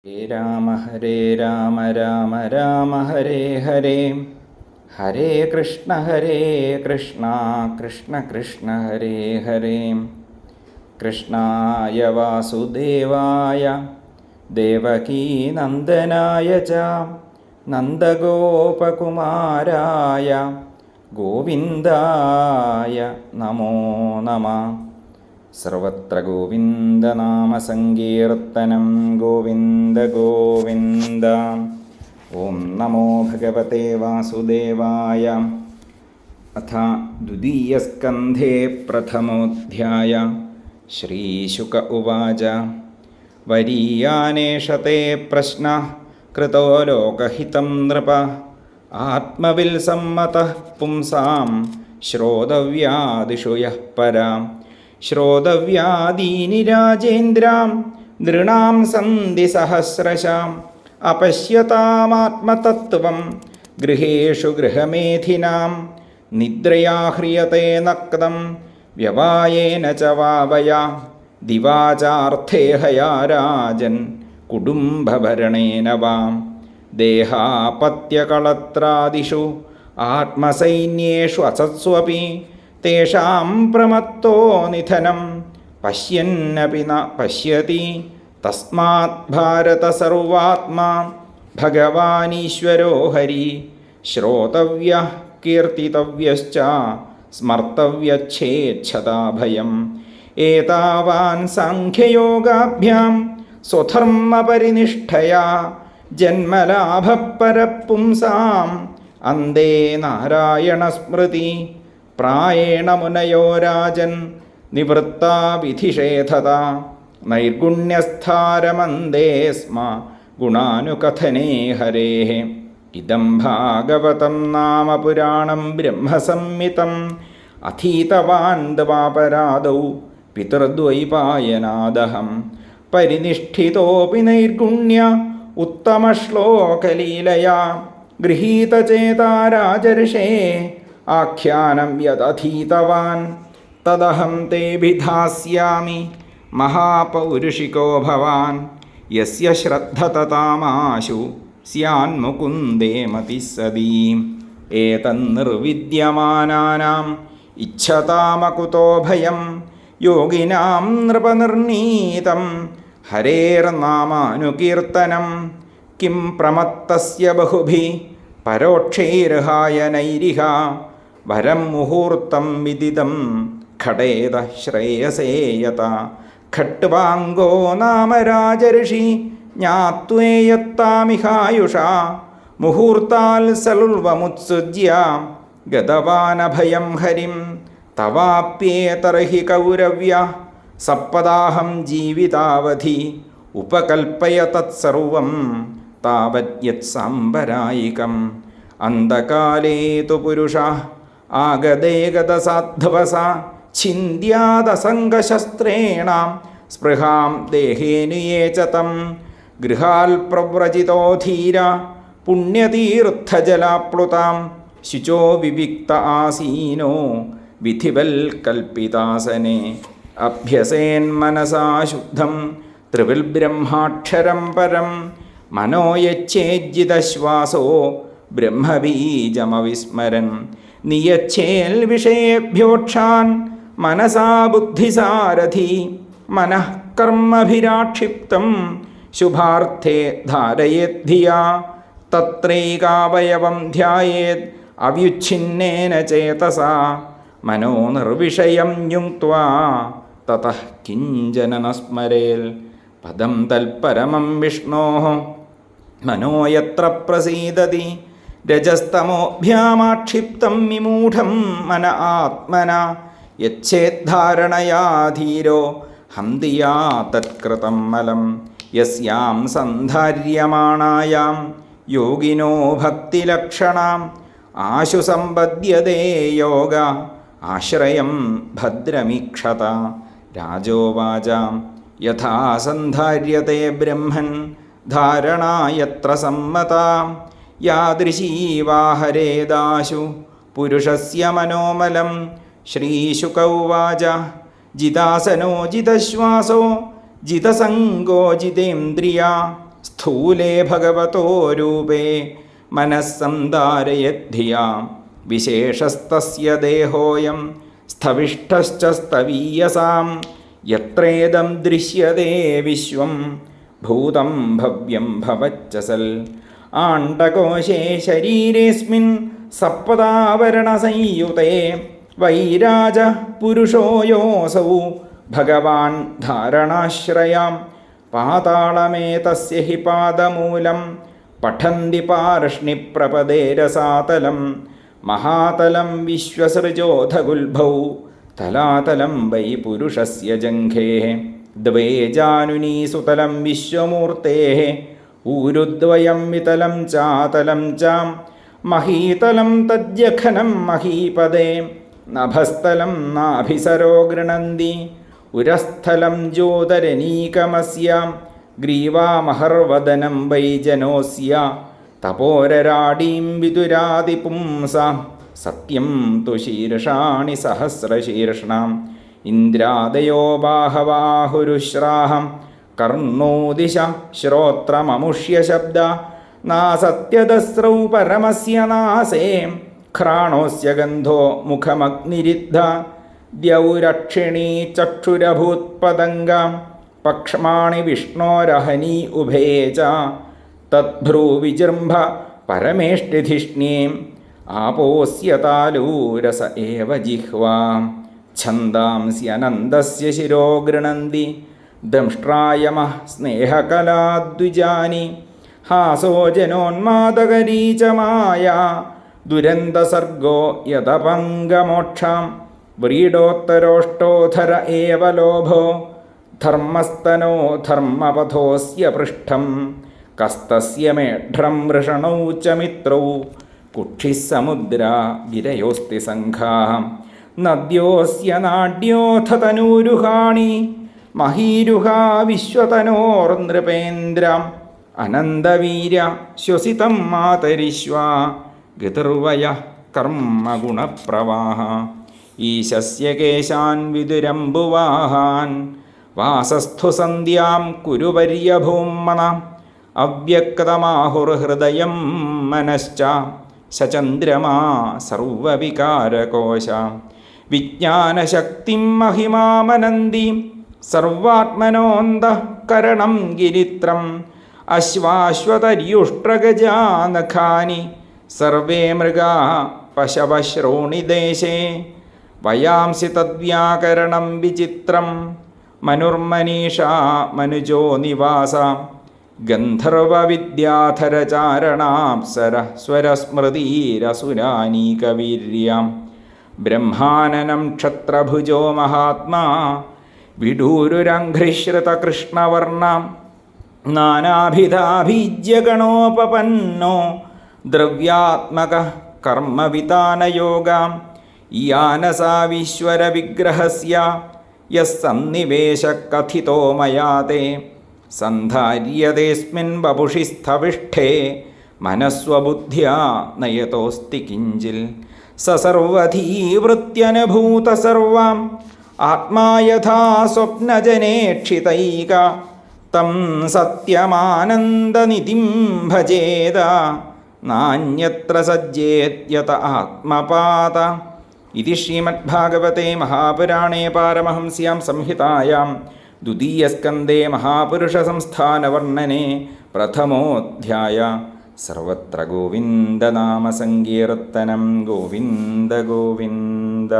ഹരേ രാമ രാമ രാമ ഹരേ ഹരേ. ഹരേ കൃഷ്ണ കൃഷ്ണ കൃഷ്ണ ഹരേ ഹരേ. കൃഷ്ണായ വാസുദേവായ ദേവകീനന്ദനായ ച നന്ദഗോപകുമാരായ ഗോവിന്ദായ നമോ നമഃ. സർവത്ര ഗോവിന്ദനാമസങ്കീർത്തനം ഗോവിന്ദ ഗോവിന്ദ. ഓം നമോ ഭഗവതേ വാസുദേവായ. അഥ ദ്വിതീയസ്കന്ധേ പ്രഥമോധ്യായ. ശ്രീശുക ഉവാച വരീയാനേഷത്തെ പ്രശ്നഃ കൃതോ ലോകഹിതം നൃപ ആത്മവിൽസമ്മതഃ പുംസാം ശ്രോതവ്യാദിഷു യഃ പരാം. ശ്രോതവ്യാദീനി രാജേന്ദ്രാം നൃണാം സന്തി സഹസ്രശാം അപശ്യതാമാത്മതത്വം ഗൃഹേഷു ഗൃഹമേധിനാം. നിദ്രയാ ഹ്രിയത്തെ നക്തം വ്യവായേന ച വാവയാ ദിവാചാർത്ഥേഹയാ രാജൻ കുടുംബഭരണേന വാം. ദേഹാപത്യകളത്രാദിഷു ആത്മസൈന്യേഷു അസത്സ്വപി തേഷാം പ്രമത്തോ നിധനം പശ്യന്നപി ന പശ്യതി. തസ്മാത് ഭാരത സർവാത്മാ ഭഗവാനീശ്വരോ ഹരി. ശ്രോതവ്യഃ കീർത്തിതവ്യശ്ച സ്മർത്തവ്യച്ഛേച്ഛതാ ഭയം. ഏതാവാൻ സാഖ്യയോഗാഭ്യാം സ്വധർമ്മപരിനിഷ്ഠയാ ജന്മലാഭപരപുംസാം അന്തേ നാരായണസ്മൃതി. പ്രായേണ മുനയോ രാജൻ നിവൃത്താ വിധിഷേധത നൈർഗുണ്യസ്ഥാരമന്ദേ സ്മ ഗുണാനുകഥനേ ഹരേഃ. ഇദം ഭാഗവതം നാമ പുരാണം ബ്രഹ്മസംഹിതം അധീതവാൻ ദ്വാപരാദൗ പിതൃദ്വൈപായനാദഹം. പരിനിഷ്ഠിതോപി നൈർഗുണ്യ ഉത്തമശ്ലോകലീലയാ ഗൃഹീതചേതാ രാജർഷേ ആഖ്യാനം യദധീതവാൻ. തദഹം തേ വിധാസ്യാമി മഹാപൗരുഷികോ ഭവാൻ. യസ്യ ശ്രദ്ധതതാമാശു സ്യാന്മുകുന്ദേ മതിസ്സതി. ഏതന്നിർവിദ്യമാനാനാം ഇച്ഛതാമകുതോ ഭയം. യോഗിനാം നൃപനിർണീതം ഹരേർനാമാനുകീർത്തനം. കിം പ്രമത്തസ്യ ബഹുഭിഃ പരോക്ഷൈർഹായ നൈരിഹ. വരം മുഹൂർത്തം വിദിതം ഘടേത ശ്രേയസേ യത. ഖട്വാംഗോ നാമ രാജർഷി ജ്ഞാത്വേയത്താമിഹായുഷാ. മുഹൂർത്താൽ സലുൽവമുത്സുജ്യ ഗതവാനഭയം ഹരിം. തവാപ്യേതർഹി കൗരവ്യ സപ്പദാഹം ജീവിതാവധി. ഉപകൽപ്പയ തത്സർവം താവത് സാംബരായികം. അന്തകാലേ തു പുരുഷഃ ആഗതേ ഗതസാധ്വസ ഛിന്ദ്യാദസംഗശസ്ത്രേണ സ്പൃഹാം ദേഹേനുയേ ച തം. ഗൃഹാൽ പ്രവ്രജിതോ ധീര പുണ്യതീർത്ഥജലാപ്ലുതാം. ശുചോ വിവിക്ത ആസീനോ വിധിവൽകൽപ്പിതാസനെ. അഭ്യസേന്മനസാ ശുദ്ധം ത്രിവിൽ ബ്രഹ്മാക്ഷരം പരം. മനോയച്ഛേജിതശ്വാസോ ബ്രഹ്മബീജമവിസ്മരൻ. നിയച്ഛേൽ വിഷയേഭ്യോക്ഷാൻ മനസാ ബുദ്ധിസാരഥി. മനഃ കർമ്മഭിരാക്ഷിപ്തം ശുഭാർത്ഥേ ധാരയേദ്ധിയാ. തത്രൈകാവയവം ധ്യായേത് അവ്യുച്ഛിന്നേന ചേതസാ. മനോ നിർവിഷയം യുങ്ക്ത്വാ തതഃ കിഞ്ചന ന സ്മരേൽ. പദം തൽപരമം വിഷ്ണോഃ മനോ യത്ര പ്രസീദതി. രജസ്തമോഭ്യാമാക്ഷിപ്തം വിമൂഢം മന ആത്മന. യച്ഛേദ്ധാരണയാ ധീരോ ഹന്തിയാ തത്കൃതം മലം. യസ്യാം സന്ധാര്യമാണായാം യോഗിനോ ഭക്തിലക്ഷണാം. ആശു സമ്പദ്യതേ യോഗ ആശ്രയം ഭദ്രമീക്ഷത. രാജോവാച യഥാ സന്ധാര്യത്തെ ബ്രഹ്മൻ ധാരണായത്ര സമ്മതാ. യാദൃശീവാ ഹരേദാശു പുരുഷസ്യ മനോമലം. ശ്രീശുക ഉവാച ജിതാസനോ ജിതശ്വാസോ ജിതസംഗോ ജിതേന്ദ്രിയ. സ്ഥൂലേ ഭഗവതോ രൂപേ മനസ്സന്ധാരയദ്ധിയാം വിശേഷസ്തസ്യ ദേഹോയം സ്ഥവിഷ്ടശ്ച സ്ഥവീയസാം യത്രേദം ദൃശ്യതേ വിശ്വം ഭൂതം ഭവ്യം ഭവച്ചസൽ ആണ്ഡകോശേ ശരീരേസ്മിൻ സപ്പദാവരണസംയുതേ വൈരാജ പുരുഷോ യോऽസൗ ഭഗവാൻ ധാരണാശ്രയാം പാതാളമേതസ്യ ഹി പാദമൂലം പഠന്തി പാർഷ്ണിപ്രപദേ രസാതലം മഹാതലം വിശ്വസൃജോധഗുൽഭൗ തലാതലം വൈ പുരുഷസ്യ ജംഘേഃ ദ്വേ ജാനുനീസുതലം വിശ്വമൂർത്തേഃ ഊരുദ്വയം വിതലം ചാതലം ചാം മഹീതലം തദ്യഖനം മഹീപദേ നഭസ്ഥലം നാഭിസരോ ഗൃണന്തി ഉരസ്ഥലം ജ്യോതരനീകമസ്യാം ഗ്രീവാമഹർവദനം വൈ ജനോസ്യ തപോരരാടീം വിദുരാദിപുംസാം സത്യം തു ശീർഷാണി സഹസ്രശീർഷണാം ഇന്ദ്രാദയോ ബാഹവാഹുരുശ്രാഹം കർണോ ദിശ ശ്രോത്രമമുഷ്യ ശബ്ദ നാസത്യദസ്രൗ പരമസ്യ നാസേ ഘ്രാണോസ്യ ഗന്ധോ മുഖമഗ്നിരിദ്ധ ദ്യൗരക്ഷിണീ ചക്ഷുരഭൂത്പതംഗം പക്ഷമാണി വിഷ്ണോരഹനീ ഉഭേ ച തദ്ഭ്രൂവിജൃംഭ പരമേഷ്ടിധിഷ്ണ്യേം ആപോസ്യതാലൂരസ ഏവ ജിഹ്വാം ഛന്ദാംസ്യനന്ദസ്യ ശിരോ ഗൃണന്തി ദംഷ്ട്രായമഃ സ്നേഹകലാദ്വിജാനി ഹാസോ ജനോന്മാദകരീ ച മായാ ദുരന്തസർഗോ യതപംഗമോക്ഷാം വ്രീഡോത്തരോഷ്ടോധര ഏവ ലോഭോ ധർമ്മസ്തനോ ധർമ്മപഥോസ്യ പൃഷ്ഠം കസ്തസ്യ മേഢ്രം വൃഷണൗ ച മിത്രൗ കുക്ഷിഃ സമുദ്രാ ഗിരയോസ്തി സംഘാഃ നദ്യോസ്യ നാഡ്യോऽഥ തനൂരുഹാണി മഹീരുഹാ വിശ്വതനോർനൃപേന്ദ്രം അനന്തവീര്യ ശ്വസിതം മാതരിശ്വാ ഗതിർവയഃ കർമ്മഗുണപ്രവാഹ ഈശസ്യ കേശാൻ വിദുരംബുവാഹാൻ വാസസ്ഥു സന്ധ്യാം കുരുപര്യഭൂമന അവ്യക്തമാഹുർഹൃദയം മനശ്ച സചന്ദ്രമാ സർവവികാരകോശ വിജ്ഞാനശക്തിം മഹിമാമനന്തി സർവാത്മനോന്തഃകരണം ഗിരിത്രം അശ്വാശ്വതര്യുഷ്ട്രഗജാനഖാനി സർവേ മൃഗാ പശവശ്രോണിദേശേ വയാംസി തദ്വ്യാകരണം വിചിത്രം മനുർമനീഷാ മനുജോ നിവാസ ഗന്ധർവവിദ്യാധരചാരണാപ്സര സ്വരസ്മൃതിരസുരാനീകവീര്യാം ബ്രഹ്മാനനം ക്ഷത്രഭുജോ മഹാത്മാ വിഡൂരുരംഘ്രിശ്രുതകൃഷ്ണവർണം നാനാഭിധാഭിജ്യഗണോപപന്നോ ദ്രവ്യാത്മക കർമ്മവിതാനയോഗാം യാനസാവീശ്വരവിഗ്രഹസ്യ യസ്സന്നിവേശകഥിതോ മയാ തേ സന്ധാര്യതേസ്മിൻ വപുഷി സ്ഥവിഷ്ഠേ മനസ്വബുദ്ധ്യാ നയതോസ്തി കിഞ്ചിൽ സസർവധീവൃത്യനുഭൂത സർവം ആത്മാ യഥാ സ്വപ്നജനേക്ഷിതൈക തം സത്യമാനന്ദനിധിം ഭജേത നാന്യത്ര സജ്ജേത്യത ആത്മപാത ഇതി ശ്രീമദ്ഭാഗവതേ മഹാപുരാണേ പാരമഹംസ്യാം സംഹിതായാം ദ്വിതീയസ്കന്ധേ മഹാപുരുഷസംസ്ഥാനവർണ്ണനെ പ്രഥമോധ്യായ സർവത്ര ഗോവിന്ദനാമസങ്കീർത്തനം ഗോവിന്ദ ഗോവിന്ദ.